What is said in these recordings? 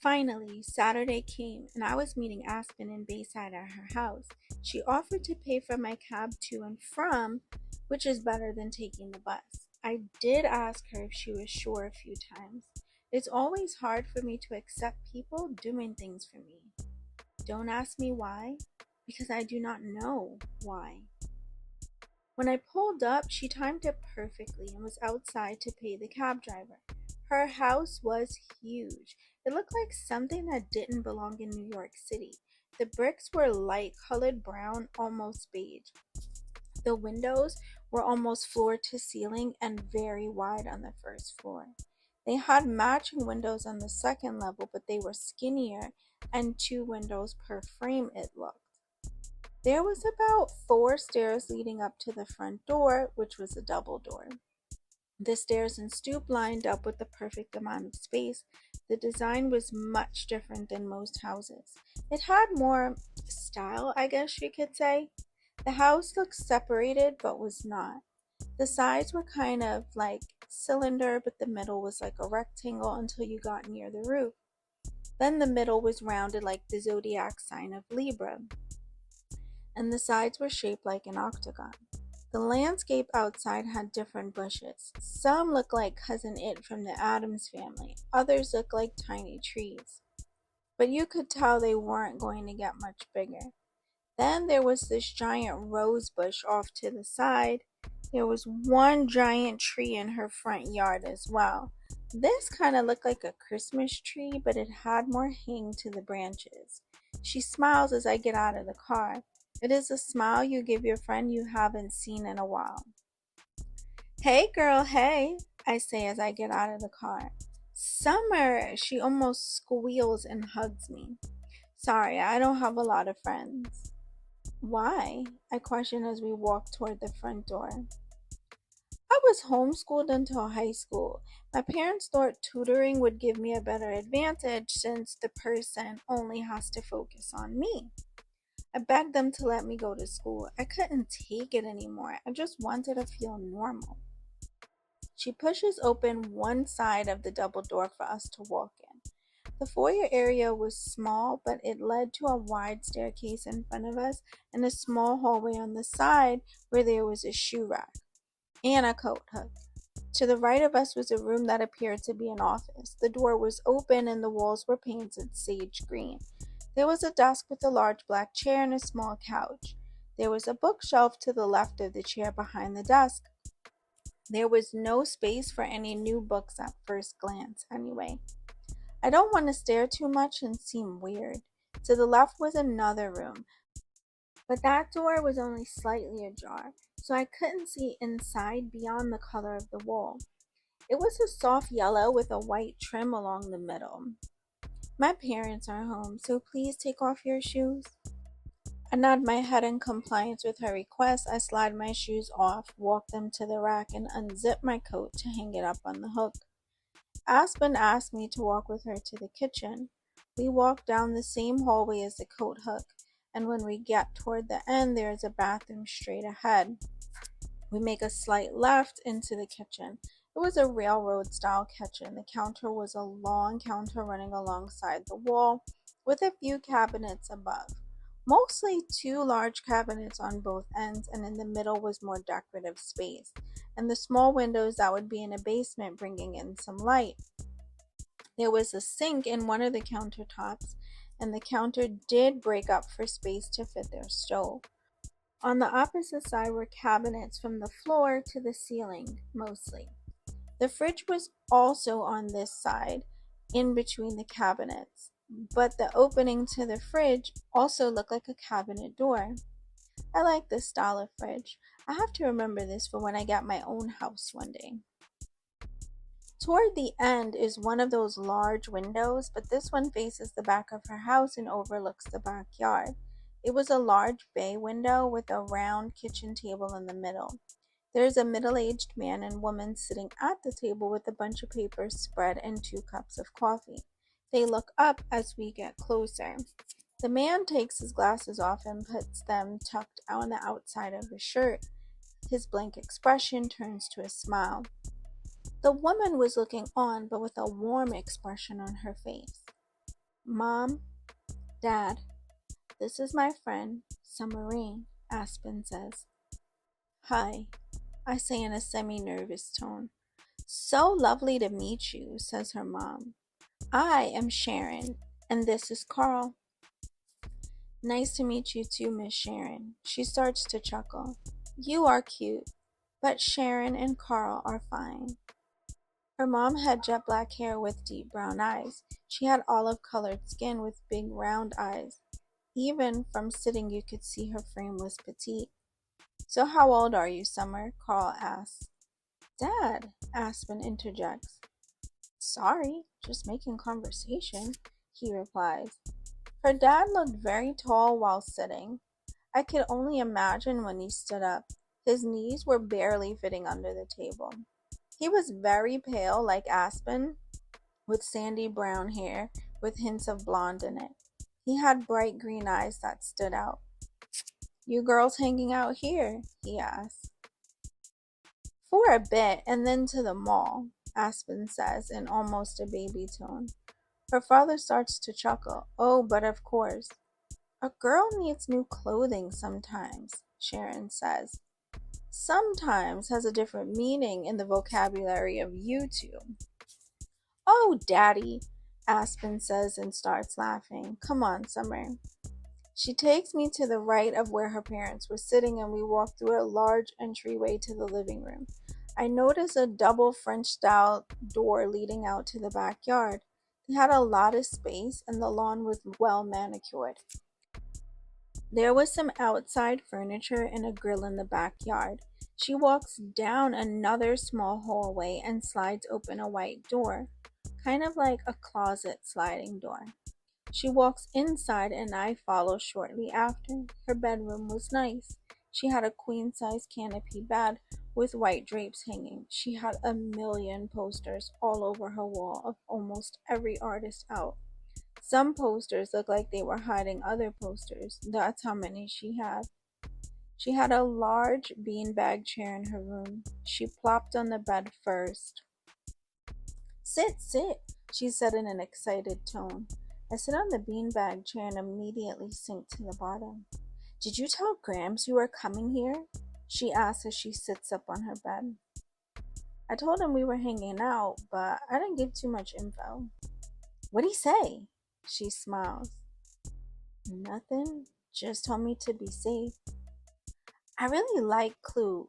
Finally, Saturday came and I was meeting Aspen in Bayside at her house. She offered to pay for my cab to and from, which is better than taking the bus. I did ask her if she was sure a few times. It's always hard for me to accept people doing things for me. Don't ask me why, because I do not know why. When I pulled up, she timed it perfectly and was outside to pay the cab driver. Her house was huge. It looked like something that didn't belong in New York City. The bricks were light colored brown, almost beige. The windows were almost floor to ceiling and very wide on the first floor. They had matching windows on the second level, but they were skinnier and two windows per frame, it looked. There was about four stairs leading up to the front door, which was a double door. The stairs and stoop lined up with the perfect amount of space. The design was much different than most houses. It had more style, I guess you could say. The house looked separated but was not. The sides were kind of like cylinder, but the middle was like a rectangle until you got near the roof. Then the middle was rounded like the zodiac sign of Libra, and the sides were shaped like an octagon. The landscape outside had different bushes. Some looked like Cousin It from the Addams family, others looked like tiny trees. But you could tell they weren't going to get much bigger. Then there was this giant rose bush off to the side. There was one giant tree in her front yard as well. This kind of looked like a Christmas tree, but it had more hang to the branches. She smiles as I get out of the car. It is a smile you give your friend you haven't seen in a while. Hey girl, hey, I say as I get out of the car. Summer, she almost squeals and hugs me. Sorry, I don't have a lot of friends. Why? I question as we walk toward the front door. I was homeschooled until high school. My parents thought tutoring would give me a better advantage since the person only has to focus on me. I begged them to let me go to school. I couldn't take it anymore. I just wanted to feel normal. She pushes open one side of the double door for us to walk in. The foyer area was small, but it led to a wide staircase in front of us and a small hallway on the side where there was a shoe rack and a coat hook. To the right of us was a room that appeared to be an office. The door was open and the walls were painted sage green. There was a desk with a large black chair and a small couch. There was a bookshelf to the left of the chair behind the desk. There was no space for any new books at first glance, anyway. I don't want to stare too much and seem weird. To the left was another room, but that door was only slightly ajar, so I couldn't see inside beyond the color of the wall. It was a soft yellow with a white trim along the middle. My parents are home, so please take off your shoes. I nod my head in compliance with her request. I slide my shoes off, walk them to the rack, and unzip my coat to hang it up on the hook. Aspen asked me to walk with her to the kitchen. We walk down the same hallway as the coat hook, and when we get toward the end, there is a bathroom straight ahead. We make a slight left into the kitchen. It was a railroad style kitchen. The counter was a long counter running alongside the wall with a few cabinets above. Mostly two large cabinets on both ends, and in the middle was more decorative space, and the small windows that would be in a basement bringing in some light. There was a sink in one of the countertops, and the counter did break up for space to fit their stove. On the opposite side were cabinets from the floor to the ceiling, mostly. The fridge was also on this side, in between the cabinets, but the opening to the fridge also looked like a cabinet door. I like this style of fridge. I have to remember this for when I get my own house one day. Toward the end is one of those large windows, but this one faces the back of her house and overlooks the backyard. It was a large bay window with a round kitchen table in the middle. There's a middle-aged man and woman sitting at the table with a bunch of papers spread and two cups of coffee. They look up as we get closer. The man takes his glasses off and puts them tucked on the outside of his shirt. His blank expression turns to a smile. The woman was looking on, but with a warm expression on her face. Mom, Dad, this is my friend, Rayne, Aspen says. Hi, I say in a semi-nervous tone. So lovely to meet you, says her mom. I am Sharon, and this is Carl. Nice to meet you too, Miss Sharon. She starts to chuckle. You are cute, but Sharon and Carl are fine. Her mom had jet black hair with deep brown eyes. She had olive colored skin with big round eyes. Even from sitting, you could see her frame was petite. So, how old are you, Summer? Carl asks. Dad, Aspen interjects. Sorry, just making conversation, he replies. Her dad looked very tall while sitting. I could only imagine when he stood up. His knees were barely fitting under the table. He was very pale, like Aspen, with sandy brown hair with hints of blonde in it. He had bright green eyes that stood out. You girls hanging out here? He asked. For a bit, and then to the mall, Aspen says in almost a baby tone. Her father starts to chuckle. Oh, but of course. A girl needs new clothing sometimes, Sharon says. Sometimes has a different meaning in the vocabulary of you two. Oh, Daddy, Aspen says and starts laughing. Come on, Summer. She takes me to the right of where her parents were sitting, and we walk through a large entryway to the living room. I notice a double French style door leading out to the backyard. They had a lot of space, and the lawn was well manicured. There was some outside furniture and a grill in the backyard. She walks down another small hallway and slides open a white door, kind of like a closet sliding door. She walks inside and I follow shortly after. Her bedroom was nice. She had a queen-size canopy bed with white drapes hanging. She had a million posters all over her wall of almost every artist out. Some posters looked like they were hiding other posters. That's how many she had. She had a large beanbag chair in her room. She plopped on the bed first. Sit, she said in an excited tone. I sit on the beanbag chair and immediately sink to the bottom. Did you tell Gramps you were coming here? She asks as she sits up on her bed. I told him we were hanging out, but I didn't give too much info. What'd he say? She smiles. Nothing. Just told me to be safe. I really like Clue,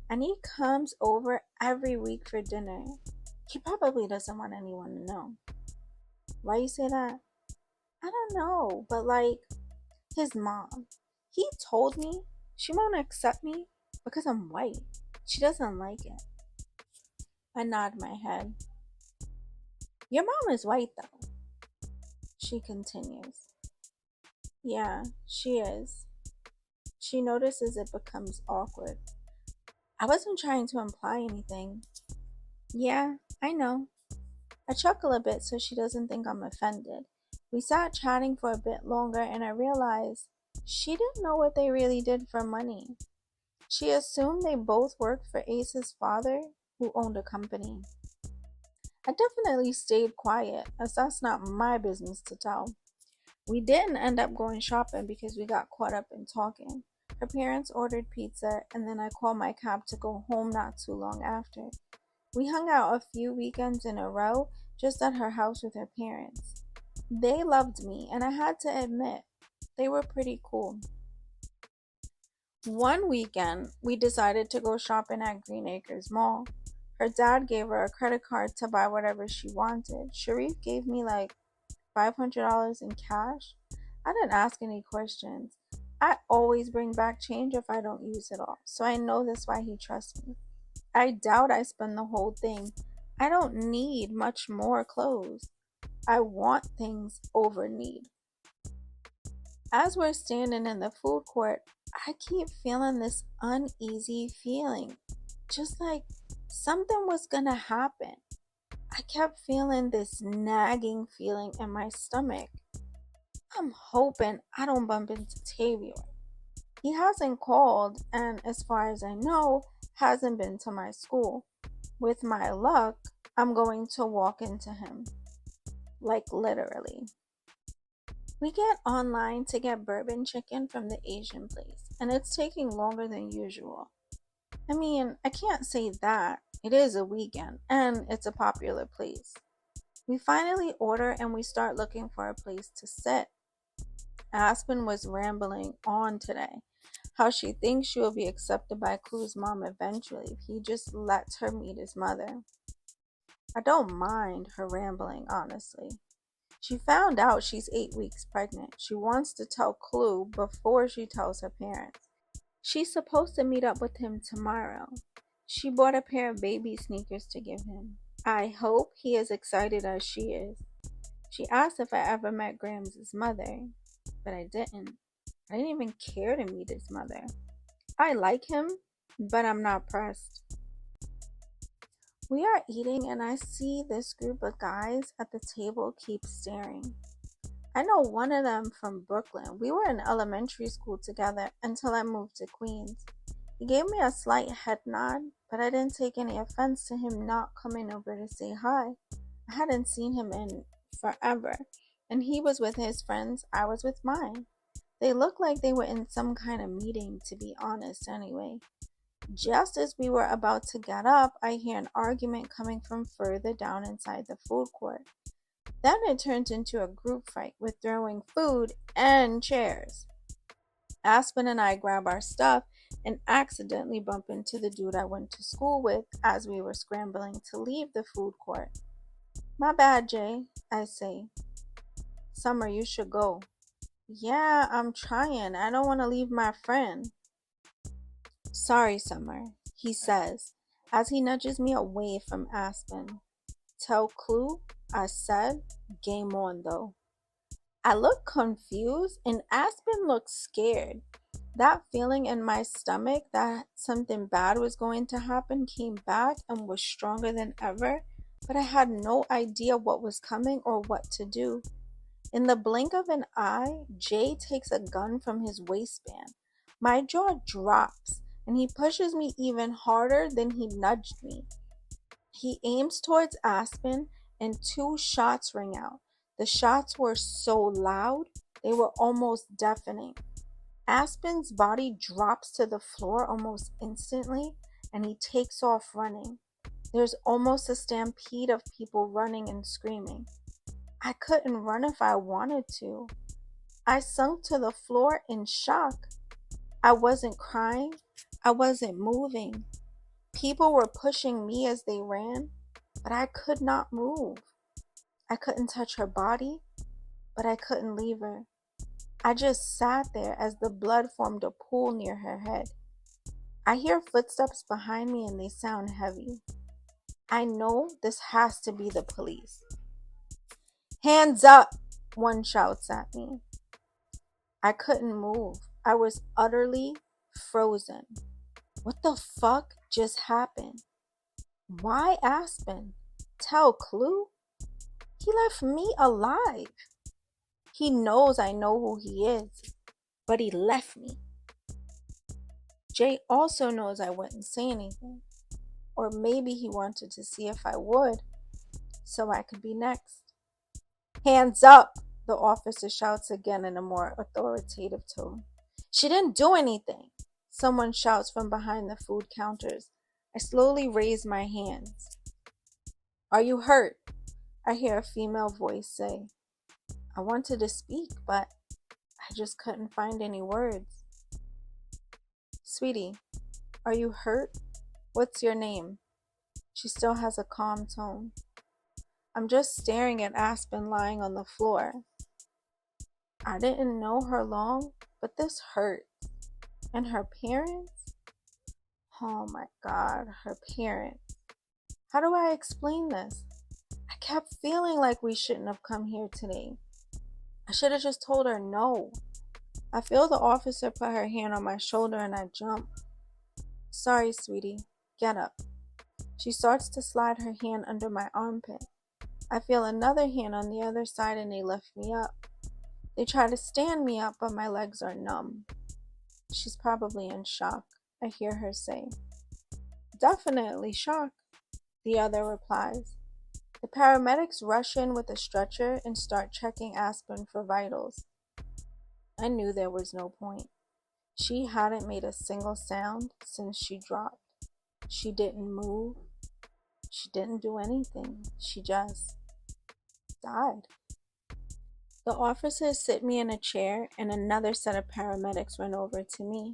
and he comes over every week for dinner. He probably doesn't want anyone to know. Why you say that? I don't know, but his mom. He told me she won't accept me because I'm white. She doesn't like it. I nod my head. Your mom is white though, she continues. Yeah, she is. She notices it becomes awkward. I wasn't trying to imply anything. Yeah, I know. I chuckle a bit so she doesn't think I'm offended. We sat chatting for a bit longer and I realized she didn't know what they really did for money. She assumed they both worked for Ace's father, who owned a company. I definitely stayed quiet, as that's not my business to tell. We didn't end up going shopping because we got caught up in talking. Her parents ordered pizza, and then I called my cab to go home not too long after. We hung out a few weekends in a row just at her house with her parents. They loved me, and I had to admit, they were pretty cool. One weekend, we decided to go shopping at Green Acres Mall. Her dad gave her a credit card to buy whatever she wanted. Sharif gave me $500 in cash. I didn't ask any questions. I always bring back change if I don't use it all, so I know that's why he trusts me. I doubt I spend the whole thing. I don't need much more clothes. I want things over need. As we're standing in the food court, I keep feeling this uneasy feeling. Just like something was gonna happen. I kept feeling this nagging feeling in my stomach. I'm hoping I don't bump into Tavior. He hasn't called, and as far as I know, hasn't been to my school. With my luck, I'm going to walk into him. like literally. We get online to get bourbon chicken from the Asian place, and it's taking longer than usual. I mean, I can't say that. It is a weekend, and it's a popular place. We finally order and we start looking for a place to sit. Aspen was rambling on today, how she thinks she will be accepted by Clue's mom eventually if he just lets her meet his mother. I don't mind her rambling, honestly. She found out she's 8 weeks pregnant. She wants to tell Clue before she tells her parents. She's supposed to meet up with him tomorrow. She bought a pair of baby sneakers to give him. I hope he is excited as she is. She asked if I ever met Graham's mother, but I didn't. I didn't even care to meet his mother. I like him, but I'm not pressed. We are eating, and I see this group of guys at the table keep staring. I know one of them from Brooklyn. We were in elementary school together until I moved to Queens. He gave me a slight head nod, but I didn't take any offense to him not coming over to say hi. I hadn't seen him in forever, and he was with his friends, I was with mine. They looked like they were in some kind of meeting, to be honest, anyway. Just as we were about to get up, I hear an argument coming from further down inside the food court. Then it turns into a group fight with throwing food and chairs. Aspen and I grab our stuff and accidentally bump into the dude I went to school with as we were scrambling to leave the food court. My bad, Jay, I say. Summer, you should go. Yeah, I'm trying. I don't want to leave my friend. Sorry, Summer, he says, as he nudges me away from Aspen. Tell Clue, I said, game on though. I look confused and Aspen looks scared. That feeling in my stomach that something bad was going to happen came back and was stronger than ever, but I had no idea what was coming or what to do. In the blink of an eye, Jay takes a gun from his waistband. My jaw drops and he pushes me even harder than he nudged me. He aims towards Aspen and two shots ring out. The shots were so loud, they were almost deafening. Aspen's body drops to the floor almost instantly and he takes off running. There's almost a stampede of people running and screaming. I couldn't run if I wanted to. I sunk to the floor in shock. I wasn't crying. I wasn't moving. People were pushing me as they ran, but I could not move. I couldn't touch her body, but I couldn't leave her. I just sat there as the blood formed a pool near her head. I hear footsteps behind me and they sound heavy. I know this has to be the police. Hands up, one shouts at me. I couldn't move. I was utterly frozen. What the fuck just happened? Why Aspen? Tell Clue? He left me alive. He knows I know who he is, but he left me. Jay also knows I wouldn't say anything, or maybe he wanted to see if I would, so I could be next. Hands up, the officer shouts again in a more authoritative tone. She didn't do anything, someone shouts from behind the food counters. I slowly raise my hands. Are you hurt? I hear a female voice say. I wanted to speak, but I just couldn't find any words. Sweetie, are you hurt? What's your name? She still has a calm tone. I'm just staring at Aspen lying on the floor. I didn't know her long, but this hurt. And her parents? Oh my God, her parents. How do I explain this? I kept feeling like we shouldn't have come here today. I should have just told her no. I feel the officer put her hand on my shoulder and I jump. Sorry, sweetie. Get up. She starts to slide her hand under my armpit. I feel another hand on the other side and they lift me up. They try to stand me up, but my legs are numb. She's probably in shock, I hear her say. Definitely shock, the other replies. The paramedics rush in with a stretcher and start checking Aspen for vitals. I knew there was no point. She hadn't made a single sound since she dropped. She didn't move. She didn't do anything. She just died. The officers sit me in a chair, and another set of paramedics run over to me.